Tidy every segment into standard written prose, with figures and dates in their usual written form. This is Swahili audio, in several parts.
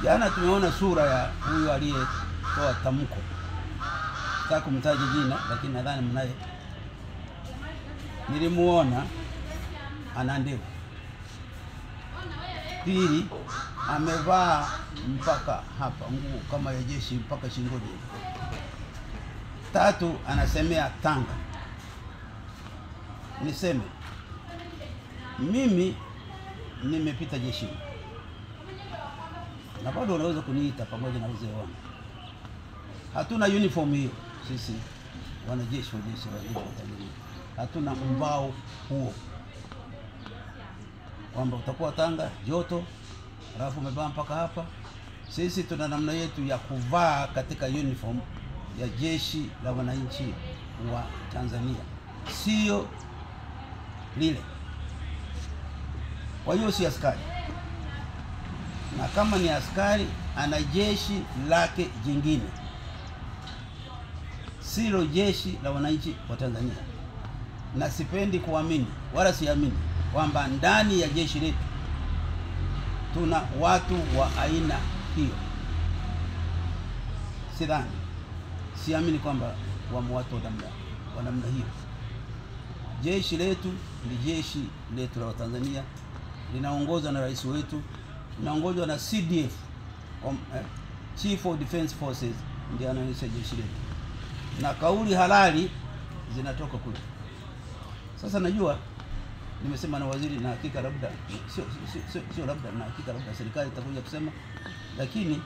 Jana tumeona sura ya huyu aliyetoa tamko. Sitaki kumtaja jina, lakini nadhani mnaye. Nilimuona ana ndevu. Pili, amevaa mpaka hapa nguo kama ya jeshi mpaka shingoni. Tatu, anasemea Tanga. Niseme mimi nimepita jeshi na bado unaweza kuniita pamoja na wazee wangu. Hatuna uniform hiyo sisi wanajeshi wa jeshi la Tanzania. Hatuna mbao huo kwamba utakuwa Tanga joto alafu umevaa mpaka hapa. Sisi tuna namna yetu ya kuvaa katika uniform ya jeshi la wananchi wa Tanzania, sio lile. Kwa hiyo si askari, na kama ni askari ana jeshi lake jingine, silo jeshi la wananchi wa Tanzania. Na sipendi kuamini wala siamini kwamba ndani ya jeshi letu tuna watu wa aina hiyo. Sidhani, siamini kwamba watu wa namna hiyo. Jeshi letu ni jeshi letu la Tanzania, linaongozwa na rais wetu, linaongozwa na CDF, Chief of Defense Forces, ndiye anaendesha jeshi letu, na kauli halali zinatoka kule. Sasa najua nimesema na waziri, na hakika labda sio labda, na hakika labda serikali itakuja kusema, lakini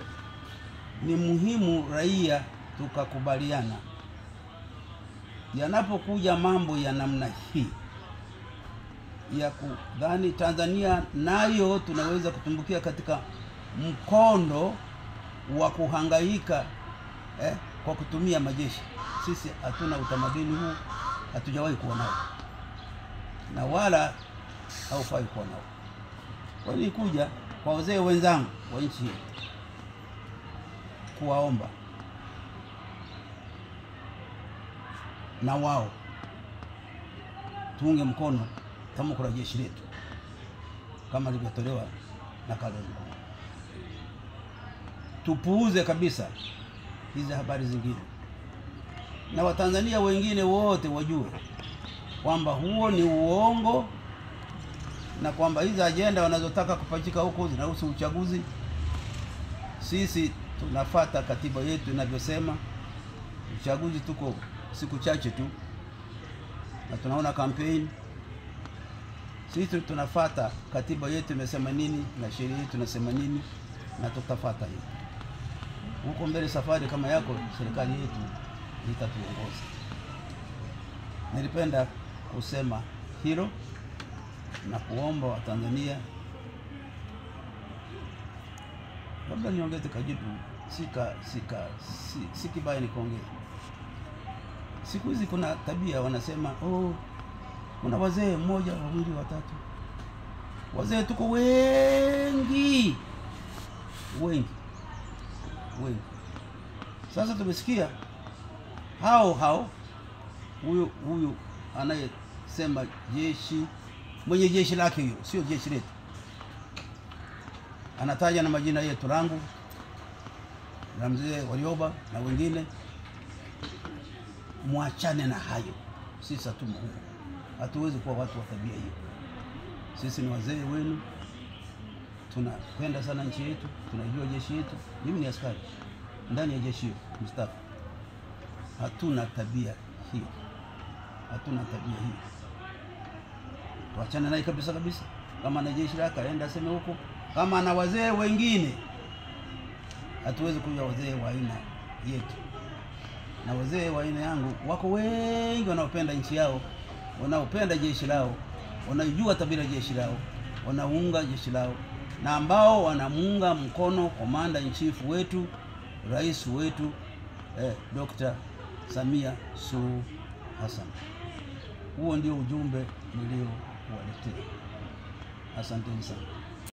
ni muhimu raia tukakubaliana yanapokuja mambo ya namna hii ya kudhani Tanzania nayo tunaweza kutumbukia katika mkondo wa kuhangaika kwa kutumia majeshi. Sisi hatuna utamaduni huu, hatujawahi kuwa nao na wala haufai kuwa nao. Kwa hiyo kuja kwa wazee wenzangu wa nchi hii kuwaomba na wao tuunge mkono tamko la jeshi letu kama lilivyotolewa na Kalonzo. Tupuuze kabisa hizi habari zingine, na Watanzania wengine wote wajue kwamba huo ni uongo, na kwamba hizi ajenda wanazotaka kupachika huko zinahusu uchaguzi. Sisi tunafuata katiba yetu inavyosema. Uchaguzi tuko siku chache tu na tunaona kampeni. Sisi tunafuata katiba yetu imesema nini na sheria yetu inasema nini, na tutafuata hiyo. Huko mbele safari kama yako, serikali yetu itatuongoza. Nilipenda kusema hilo na kuomba wa Tanzania, labda niongeze kajibu, si kibaya nikuongeze. Siku hizi kuna tabia wanasema, kuna wazee mmoja, wawili, watatu. Wazee tuko wengi. Sasa tumesikia hao huyu anayesema jeshi, mwenye jeshi lake hiyo, sio jeshi letu, anataja na majina yetu, langu na mzee Warioba na wengine. Muachane na hayo. Sisi hatuwezi kuwa watu wa tabia hiyo. Sisi ni wazee wenu, tunapenda sana nchi yetu, tunajua jeshi yetu. Mimi ni askari ndani ya jeshi hiyo mstaafu. Hatuna tabia hiyo, tuachane naye kabisa. Kama na jeshi lake aenda aseme huko, kama na wazee wengine. Hatuwezi kuwa wazee wa aina yetu, na wazee wa aina yangu wako wengi wanaopenda nchi yao, wanaopenda jeshi lao, wanajua tabia ya jeshi lao, wanaunga jeshi lao, na ambao wanamunga mkono komanda in chief wetu, rais wetu Dr. Samia Suluhu Hassan. Huo ndio ujumbe nilio kuwaletea. Asanteni sana.